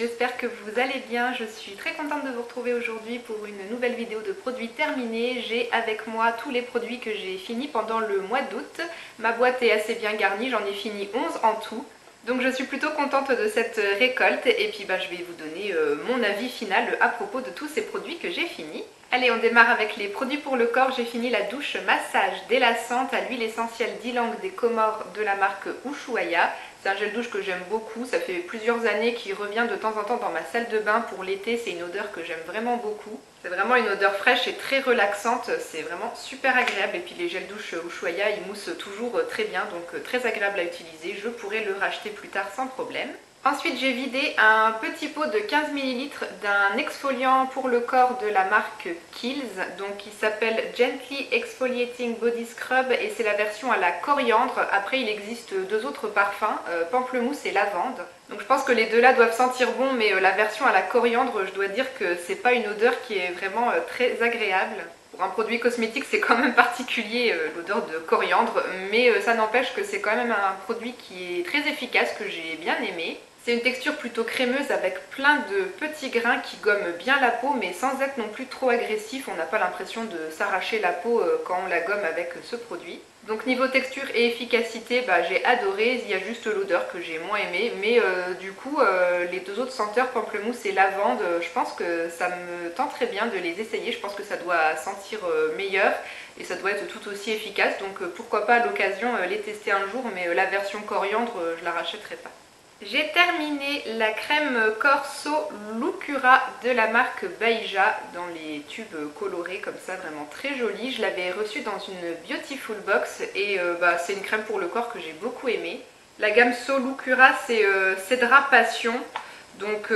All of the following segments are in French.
j'espère que vous allez bien. Je suis très contente de vous retrouver aujourd'hui pour une nouvelle vidéo de produits terminés. J'ai avec moi tous les produits que j'ai finis pendant le mois d'août. Ma boîte est assez bien garnie, j'en ai fini 11 en tout. Donc je suis plutôt contente de cette récolte et puis je vais vous donner mon avis final à propos de tous ces produits que j'ai finis. Allez, on démarre avec les produits pour le corps. J'ai fini la douche massage délassante à l'huile essentielle d'ylang des Comores de la marque Ushuaïa. C'est un gel douche que j'aime beaucoup, ça fait plusieurs années qu'il revient de temps en temps dans ma salle de bain pour l'été. C'est une odeur que j'aime vraiment beaucoup. C'est vraiment une odeur fraîche et très relaxante, c'est vraiment super agréable. Et puis les gels douche Ushuaïa, ils moussent toujours très bien, donc très agréable à utiliser. Je pourrais le racheter plus tard sans problème. Ensuite, j'ai vidé un petit pot de 15 ml d'un exfoliant pour le corps de la marque Kiehl's. Donc il s'appelle Gently Exfoliating Body Scrub et c'est la version à la coriandre. Après, il existe deux autres parfums, pamplemousse et lavande. Donc je pense que les deux là doivent sentir bon, mais la version à la coriandre, je dois dire que c'est pas une odeur qui est vraiment très agréable. Pour un produit cosmétique, c'est quand même particulier l'odeur de coriandre, mais ça n'empêche que c'est quand même un produit qui est très efficace, que j'ai bien aimé. C'est une texture plutôt crémeuse avec plein de petits grains qui gomment bien la peau, mais sans être non plus trop agressif. On n'a pas l'impression de s'arracher la peau quand on la gomme avec ce produit. Donc niveau texture et efficacité, j'ai adoré. Il y a juste l'odeur que j'ai moins aimée, mais du coup les deux autres senteurs, pamplemousse et lavande, je pense que ça me tenterait bien de les essayer. Je pense que ça doit sentir meilleur et ça doit être tout aussi efficace, donc pourquoi pas à l'occasion les tester un jour, mais la version coriandre, je la rachèterai pas. J'ai terminé la crème Corso Lucura de la marque Baija dans les tubes colorés comme ça, vraiment très jolie. Je l'avais reçue dans une Beautiful Box et c'est une crème pour le corps que j'ai beaucoup aimée. La gamme So Lucura, c'est Cédra Passion. Donc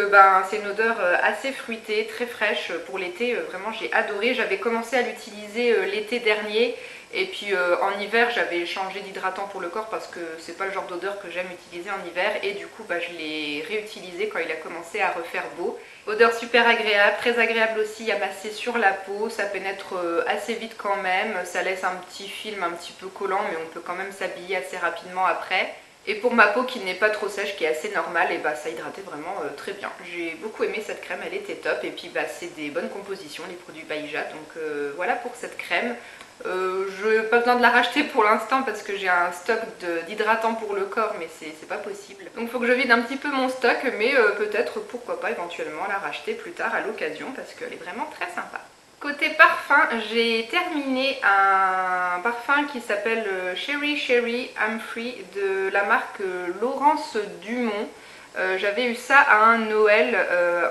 c'est une odeur assez fruitée, très fraîche pour l'été. Vraiment j'ai adoré. J'avais commencé à l'utiliser l'été dernier. Et puis en hiver j'avais changé d'hydratant pour le corps parce que c'est pas le genre d'odeur que j'aime utiliser en hiver. Et du coup je l'ai réutilisé quand il a commencé à refaire beau. Odeur super agréable, très agréable aussi à masser sur la peau. Ça pénètre assez vite quand même. Ça laisse un petit film un petit peu collant, mais on peut quand même s'habiller assez rapidement après. Et pour ma peau qui n'est pas trop sèche, qui est assez normale, et ça hydratait vraiment très bien. J'ai beaucoup aimé cette crème, elle était top. Et puis c'est des bonnes compositions, les produits Baija. Donc voilà pour cette crème. Je n'ai pas besoin de la racheter pour l'instant parce que j'ai un stock d'hydratants pour le corps, mais c'est pas possible. Donc il faut que je vide un petit peu mon stock, mais peut-être pourquoi pas éventuellement la racheter plus tard à l'occasion parce qu'elle est vraiment très sympa. Côté parfum, j'ai terminé un parfum qui s'appelle Cherry Cherry I'm Free de la marque Laurence Dumont. J'avais eu ça à un Noël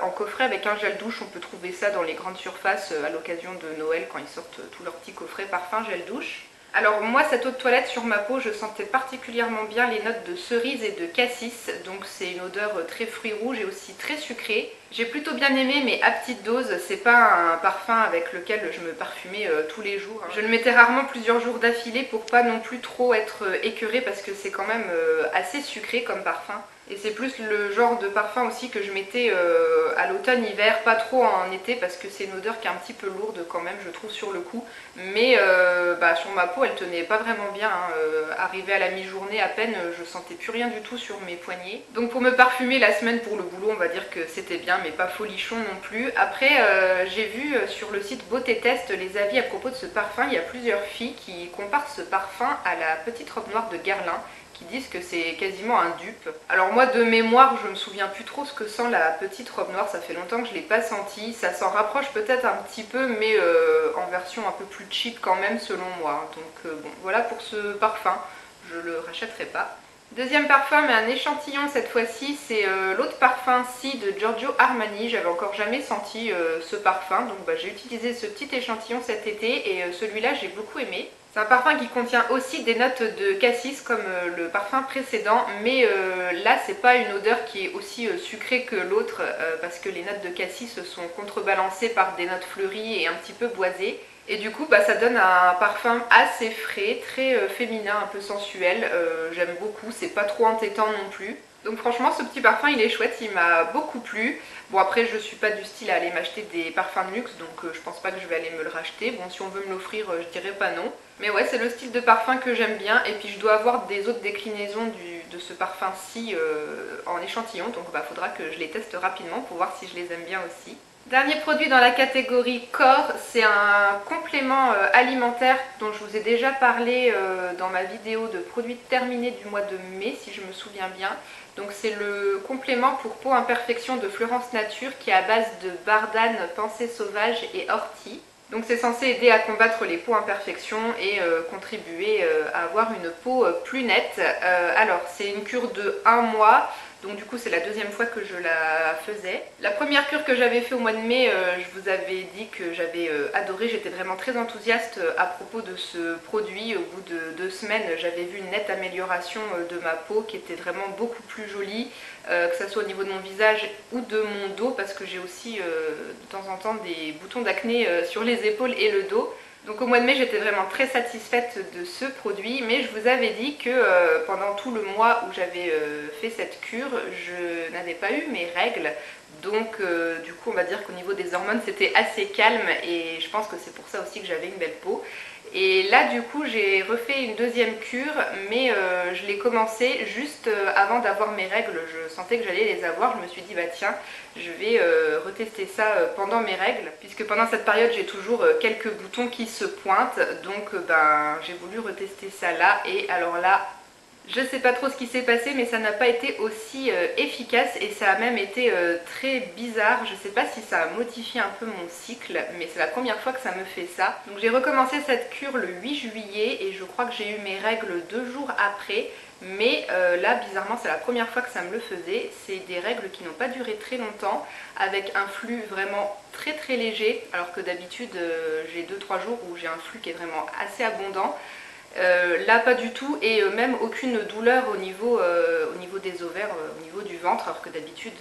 en coffret avec un gel douche. On peut trouver ça dans les grandes surfaces à l'occasion de Noël quand ils sortent tous leurs petits coffrets parfum gel douche. Alors moi, cette eau de toilette sur ma peau, je sentais particulièrement bien les notes de cerise et de cassis. Donc c'est une odeur très fruits rouges et aussi très sucrée. J'ai plutôt bien aimé, mais à petite dose. C'est pas un parfum avec lequel je me parfumais tous les jours. Je le mettais rarement plusieurs jours d'affilée pour pas non plus trop être écœurée parce que c'est quand même assez sucré comme parfum. Et c'est plus le genre de parfum aussi que je mettais à l'automne-hiver, pas trop en été parce que c'est une odeur qui est un petit peu lourde quand même, je trouve, sur le coup. Mais sur ma peau, elle tenait pas vraiment bien. Arrivée à la mi-journée à peine, je sentais plus rien du tout sur mes poignets. Donc pour me parfumer la semaine pour le boulot, on va dire que c'était bien, mais pas folichon non plus. Après, j'ai vu sur le site Beauté Test les avis à propos de ce parfum. Il y a plusieurs filles qui comparent ce parfum à la petite robe noire de Guerlain, qui disent que c'est quasiment un dupe. Alors moi de mémoire je me souviens plus trop ce que sent la petite robe noire, ça fait longtemps que je l'ai pas senti, ça s'en rapproche peut-être un petit peu mais en version un peu plus cheap quand même selon moi. Donc bon voilà pour ce parfum, je le rachèterai pas. Deuxième parfum, mais un échantillon cette fois-ci, c'est l'autre parfum Si de Giorgio Armani. J'avais encore jamais senti ce parfum, donc j'ai utilisé ce petit échantillon cet été et celui-là j'ai beaucoup aimé. C'est un parfum qui contient aussi des notes de cassis comme le parfum précédent, mais là c'est pas une odeur qui est aussi sucrée que l'autre parce que les notes de cassis sont contrebalancées par des notes fleuries et un petit peu boisées. Et du coup ça donne un parfum assez frais, très féminin, un peu sensuel. J'aime beaucoup, c'est pas trop entêtant non plus. Donc franchement ce petit parfum il est chouette, il m'a beaucoup plu. Bon après je suis pas du style à aller m'acheter des parfums de luxe, donc je pense pas que je vais aller me le racheter. Bon si on veut me l'offrir je dirais pas non. Mais ouais c'est le style de parfum que j'aime bien, et puis je dois avoir des autres déclinaisons de ce parfum-ci en échantillon, donc bah faudra que je les teste rapidement pour voir si je les aime bien aussi. Dernier produit dans la catégorie corps, c'est un complément alimentaire dont je vous ai déjà parlé dans ma vidéo de produits terminés du mois de mai si je me souviens bien. Donc c'est le complément pour peau imperfection de Florence Nature qui est à base de bardane, pensée sauvage et ortie. Donc c'est censé aider à combattre les peaux imperfections et contribuer à avoir une peau plus nette. Alors c'est une cure de 1 mois. Donc du coup c'est la deuxième fois que je la faisais. La première cure que j'avais fait au mois de mai, je vous avais dit que j'avais adoré, j'étais vraiment très enthousiaste à propos de ce produit. Au bout de 2 semaines j'avais vu une nette amélioration de ma peau qui était vraiment beaucoup plus jolie, que ce soit au niveau de mon visage ou de mon dos, parce que j'ai aussi de temps en temps des boutons d'acné sur les épaules et le dos. Donc au mois de mai j'étais vraiment très satisfaite de ce produit, mais je vous avais dit que pendant tout le mois où j'avais fait cette cure, je n'avais pas eu mes règles. Donc du coup on va dire qu'au niveau des hormones c'était assez calme, et je pense que c'est pour ça aussi que j'avais une belle peau. Et là du coup j'ai refait une deuxième cure, mais je l'ai commencé juste avant d'avoir mes règles. Je sentais que j'allais les avoir, je me suis dit bah tiens je vais retester ça pendant mes règles, puisque pendant cette période j'ai toujours quelques boutons qui se pointent, donc ben j'ai voulu retester ça là, et alors là je sais pas trop ce qui s'est passé, mais ça n'a pas été aussi efficace, et ça a même été très bizarre. Je sais pas si ça a modifié un peu mon cycle, mais c'est la première fois que ça me fait ça. Donc j'ai recommencé cette cure le 8 juillet et je crois que j'ai eu mes règles 2 jours après. Mais là bizarrement c'est la première fois que ça me le faisait. C'est des règles qui n'ont pas duré très longtemps, avec un flux vraiment très léger, alors que d'habitude j'ai 2-3 jours où j'ai un flux qui est vraiment assez abondant. Là pas du tout, et même aucune douleur au niveau des ovaires, au niveau du ventre, alors que d'habitude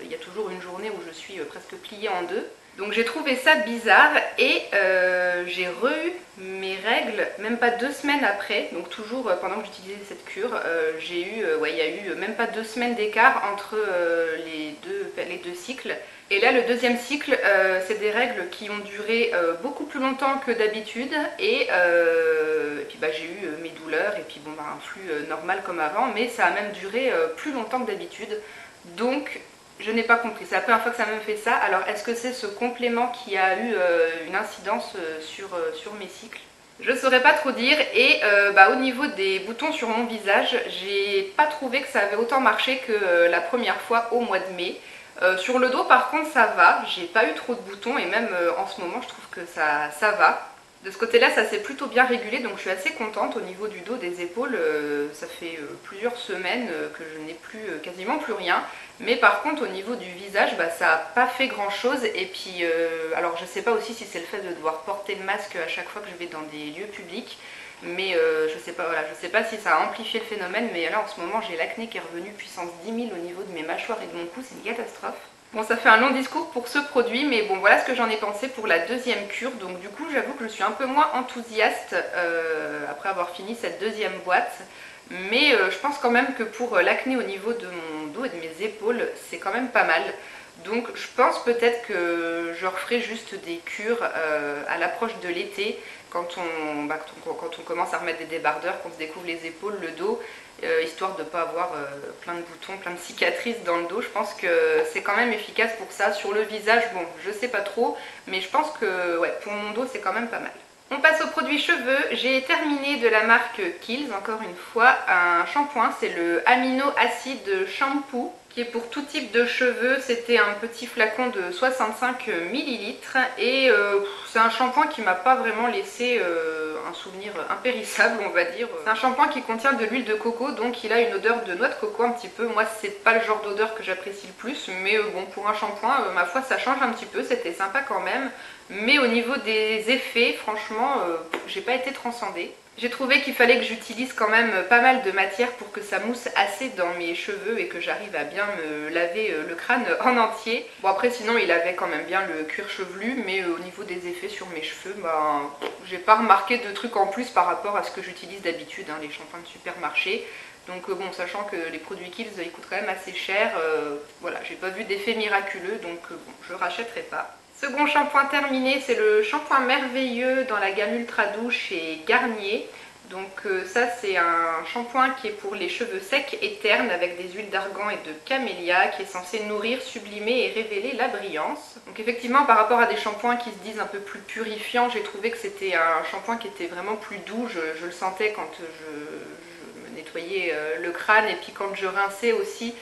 il y a toujours une journée où je suis presque pliée en deux. Donc j'ai trouvé ça bizarre, et j'ai re-eu mes règles même pas 2 semaines après, donc toujours pendant que j'utilisais cette cure. J'ai eu, ouais, il y a eu même pas 2 semaines d'écart entre les deux cycles. Et là le deuxième cycle, c'est des règles qui ont duré beaucoup plus longtemps que d'habitude, et puis bah, j'ai eu mes douleurs, et puis bon bah, un flux normal comme avant, mais ça a même duré plus longtemps que d'habitude. Donc je n'ai pas compris, c'est la première fois que ça me fait ça. Alors est-ce que c'est ce complément qui a eu une incidence sur mes cycles? Je saurais pas trop dire. Et bah, au niveau des boutons sur mon visage, j'ai pas trouvé que ça avait autant marché que la première fois au mois de mai. Sur le dos par contre ça va, j'ai pas eu trop de boutons, et même en ce moment je trouve que ça va. De ce côté là ça s'est plutôt bien régulé, donc je suis assez contente. Au niveau du dos, des épaules, ça fait plusieurs semaines que je n'ai plus quasiment plus rien. Mais par contre au niveau du visage, bah, ça n'a pas fait grand chose. Et puis alors je sais pas aussi si c'est le fait de devoir porter le masque à chaque fois que je vais dans des lieux publics, mais je sais pas, voilà, je sais pas si ça a amplifié le phénomène, mais là en ce moment j'ai l'acné qui est revenu puissance 10 000 au niveau de mes mâchoires et de mon cou, c'est une catastrophe. Bon, ça fait un long discours pour ce produit, mais bon, voilà ce que j'en ai pensé pour la deuxième cure. Donc du coup, j'avoue que je suis un peu moins enthousiaste après avoir fini cette deuxième boîte. Mais je pense quand même que pour l'acné au niveau de mon dos et de mes épaules, c'est quand même pas mal. Donc je pense peut-être que je referai juste des cures à l'approche de l'été, quand on commence à remettre des débardeurs, qu'on se découvre les épaules, le dos, histoire de ne pas avoir plein de boutons, plein de cicatrices dans le dos. Je pense que c'est quand même efficace pour ça. Sur le visage, bon, je sais pas trop, mais je pense que ouais, pour mon dos, c'est quand même pas mal. On passe aux produits cheveux. J'ai terminé de la marque Kiehl's, encore une fois, un shampoing. C'est le Amino Acid Shampoo, qui est pour tout type de cheveux. C'était un petit flacon de 65 ml, et c'est un shampoing qui m'a pas vraiment laissé un souvenir impérissable, on va dire. C'est un shampoing qui contient de l'huile de coco, donc il a une odeur de noix de coco un petit peu. Moi c'est pas le genre d'odeur que j'apprécie le plus, mais bon, pour un shampoing, ma foi, ça change un petit peu, c'était sympa quand même. Mais au niveau des effets, franchement, j'ai pas été transcendée. J'ai trouvé qu'il fallait que j'utilise quand même pas mal de matière pour que ça mousse assez dans mes cheveux et que j'arrive à bien me laver le crâne en entier. Bon, après sinon il avait quand même bien le cuir chevelu, mais au niveau des effets sur mes cheveux, j'ai pas remarqué de trucs en plus par rapport à ce que j'utilise d'habitude, hein, les shampoings de supermarché. Donc bon, sachant que les produits Kiehl's ils coûtent quand même assez cher, voilà, j'ai pas vu d'effet miraculeux, donc bon, je rachèterai pas. Second shampoing terminé, c'est le shampoing merveilleux dans la gamme Ultra Douce chez Garnier. Donc ça c'est un shampoing qui est pour les cheveux secs et ternes avec des huiles d'argan et de camélia qui est censé nourrir, sublimer et révéler la brillance. Donc effectivement par rapport à des shampoings qui se disent un peu plus purifiants, j'ai trouvé que c'était un shampoing qui était vraiment plus doux, je le sentais quand je me nettoyais le crâne et puis quand je rinçais aussi.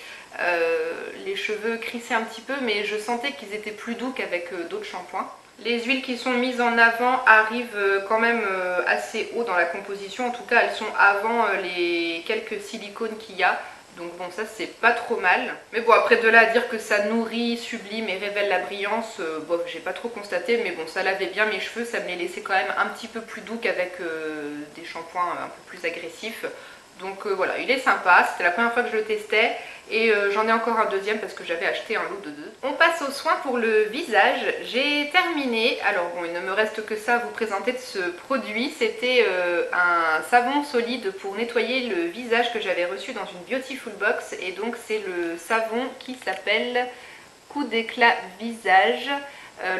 Les cheveux crissaient un petit peu mais je sentais qu'ils étaient plus doux qu'avec d'autres shampoings. Les huiles qui sont mises en avant arrivent quand même assez haut dans la composition, en tout cas elles sont avant les quelques silicones qu'il y a, donc bon ça c'est pas trop mal. Mais bon après de là à dire que ça nourrit, sublime et révèle la brillance, bon j'ai pas trop constaté, mais bon ça lavait bien mes cheveux, ça me les laissait quand même un petit peu plus doux qu'avec des shampoings un peu plus agressifs. Donc voilà, il est sympa, c'était la première fois que je le testais et j'en ai encore un deuxième parce que j'avais acheté un lot de deux. On passe aux soins pour le visage, j'ai terminé, alors bon il ne me reste que ça à vous présenter de ce produit, c'était un savon solide pour nettoyer le visage que j'avais reçu dans une Beautiful Box et donc c'est le savon qui s'appelle Coup d'éclat visage.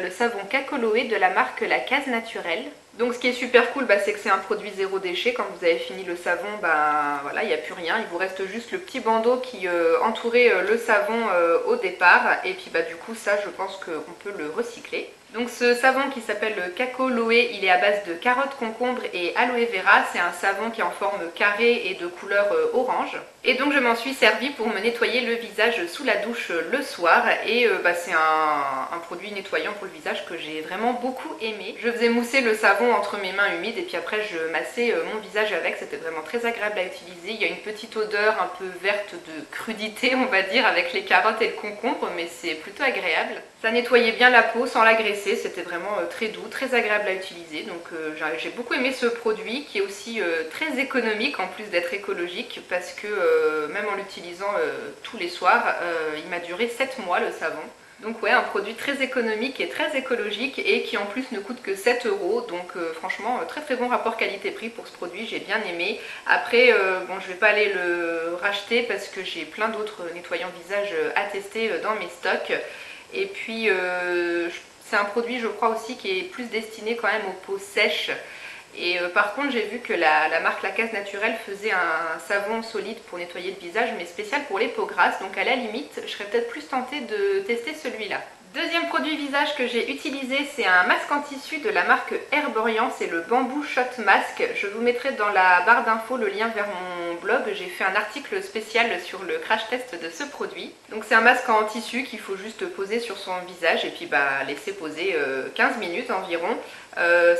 Le savon cacoloé de la marque La Case Naturelle. Donc ce qui est super cool, c'est que c'est un produit zéro déchet. Quand vous avez fini le savon, voilà, il n'y a plus rien. Il vous reste juste le petit bandeau qui entourait le savon au départ. Et puis du coup ça je pense qu'on peut le recycler. Donc ce savon qui s'appelle le Cacoloé, il est à base de carottes, concombre et aloe vera. C'est un savon qui est en forme carrée et de couleur orange. Et donc je m'en suis servi pour me nettoyer le visage sous la douche le soir. Et c'est un produit nettoyant pour le visage que j'ai vraiment beaucoup aimé. Je faisais mousser le savon entre mes mains humides et puis après je massais mon visage avec. C'était vraiment très agréable à utiliser. Il y a une petite odeur un peu verte de crudité on va dire avec les carottes et le concombre, mais c'est plutôt agréable. Ça nettoyait bien la peau sans l'agresser, c'était vraiment très doux, très agréable à utiliser. Donc j'ai beaucoup aimé ce produit qui est aussi très économique en plus d'être écologique parce que même en l'utilisant tous les soirs, il m'a duré 7 mois le savon. Donc ouais, un produit très économique et très écologique et qui en plus ne coûte que 7 €. Donc franchement, très très bon rapport qualité-prix pour ce produit, j'ai bien aimé. Après, bon, je vais pas aller le racheter parce que j'ai plein d'autres nettoyants visage à tester dans mes stocks. Et puis c'est un produit je crois aussi qui est plus destiné quand même aux peaux sèches. Et par contre j'ai vu que la marque La Case Naturelle faisait un savon solide pour nettoyer le visage mais spécial pour les peaux grasses. Donc à la limite je serais peut-être plus tentée de tester celui-là. Deuxième produit visage que j'ai utilisé, c'est un masque en tissu de la marque Herborian, c'est le Bamboo Shot Mask. Je vous mettrai dans la barre d'infos le lien vers mon blog, j'ai fait un article spécial sur le crash test de ce produit. Donc c'est un masque en tissu qu'il faut juste poser sur son visage et puis laisser poser 15 minutes environ.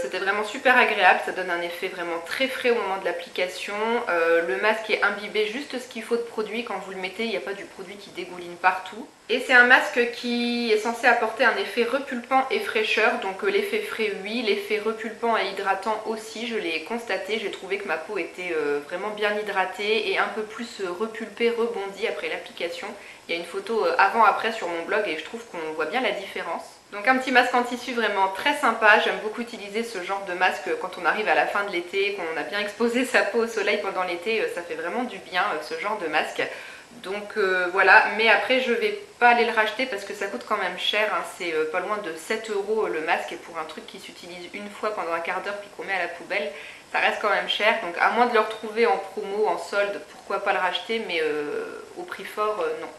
C'était vraiment super agréable, ça donne un effet vraiment très frais au moment de l'application. Le masque est imbibé juste ce qu'il faut de produit, quand vous le mettez il n'y a pas du produit qui dégouline partout. Et c'est un masque qui est censé apporter un effet repulpant et fraîcheur, donc l'effet frais oui, l'effet repulpant et hydratant aussi, je l'ai constaté, j'ai trouvé que ma peau était vraiment bien hydratée et un peu plus repulpée, rebondie après l'application. Il y a une photo avant-après sur mon blog et je trouve qu'on voit bien la différence. Donc un petit masque en tissu vraiment très sympa, j'aime beaucoup utiliser ce genre de masque quand on arrive à la fin de l'été, qu'on a bien exposé sa peau au soleil pendant l'été, ça fait vraiment du bien ce genre de masque. Donc voilà, mais après je vais pas aller le racheter parce que ça coûte quand même cher, hein. C'est pas loin de 7 € le masque et pour un truc qui s'utilise une fois pendant un quart d'heure puis qu'on met à la poubelle, ça reste quand même cher. Donc à moins de le retrouver en promo, en solde, pourquoi pas le racheter, mais au prix fort, non.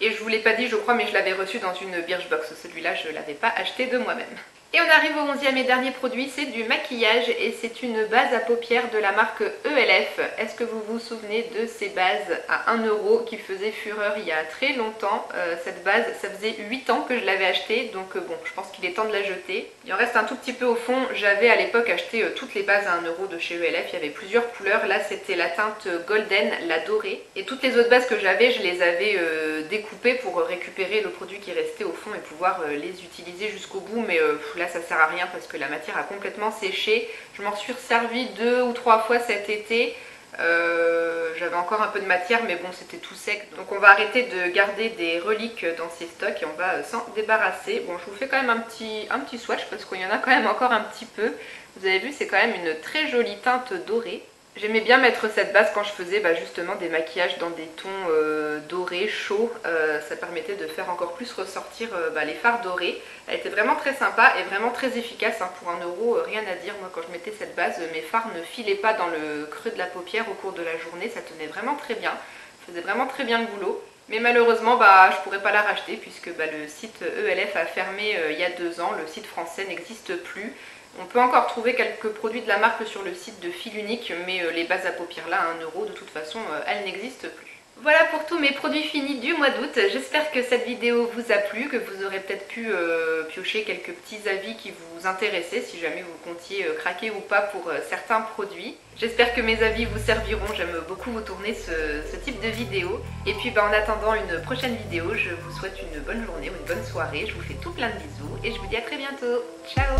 Et je vous l'ai pas dit je crois, mais je l'avais reçu dans une Birchbox, celui-là je l'avais pas acheté de moi-même. Et on arrive au 11e et dernier produit, c'est du maquillage et c'est une base à paupières de la marque ELF. Est-ce que vous vous souvenez de ces bases à 1 € qui faisaient fureur il y a très longtemps? Cette base, ça faisait 8 ans que je l'avais achetée, donc bon, je pense qu'il est temps de la jeter. Il en reste un tout petit peu au fond, j'avais à l'époque acheté toutes les bases à 1 € de chez ELF, il y avait plusieurs couleurs, là c'était la teinte golden, la dorée. Et toutes les autres bases que j'avais, je les avais découpées pour récupérer le produit qui restait au fond et pouvoir les utiliser jusqu'au bout, mais là ça sert à rien parce que la matière a complètement séché. Je m'en suis servi 2 ou 3 fois cet été. J'avais encore un peu de matière mais bon c'était tout sec. Donc on va arrêter de garder des reliques dans ces stocks et on va s'en débarrasser. Bon je vous fais quand même un petit swatch parce qu'il y en a quand même encore un petit peu. Vous avez vu c'est quand même une très jolie teinte dorée. J'aimais bien mettre cette base quand je faisais justement des maquillages dans des tons dorés, chauds. Ça permettait de faire encore plus ressortir les fards dorés. Elle était vraiment très sympa et vraiment très efficace. Hein. Pour 1 €, rien à dire. Moi quand je mettais cette base, mes fards ne filaient pas dans le creux de la paupière au cours de la journée. Ça tenait vraiment très bien. Ça faisait vraiment très bien le boulot. Mais malheureusement, je pourrais pas la racheter puisque le site ELF a fermé il y a 2 ans. Le site français n'existe plus. On peut encore trouver quelques produits de la marque sur le site de Fil Unique, mais les bases à paupières là, à 1 €, de toute façon, elles n'existent plus. Voilà pour tous mes produits finis du mois d'août. J'espère que cette vidéo vous a plu, que vous aurez peut-être pu piocher quelques petits avis qui vous intéressaient, si jamais vous comptiez craquer ou pas pour certains produits. J'espère que mes avis vous serviront, j'aime beaucoup vous tourner ce type de vidéo. Et puis en attendant une prochaine vidéo, je vous souhaite une bonne journée ou une bonne soirée. Je vous fais tout plein de bisous et je vous dis à très bientôt. Ciao!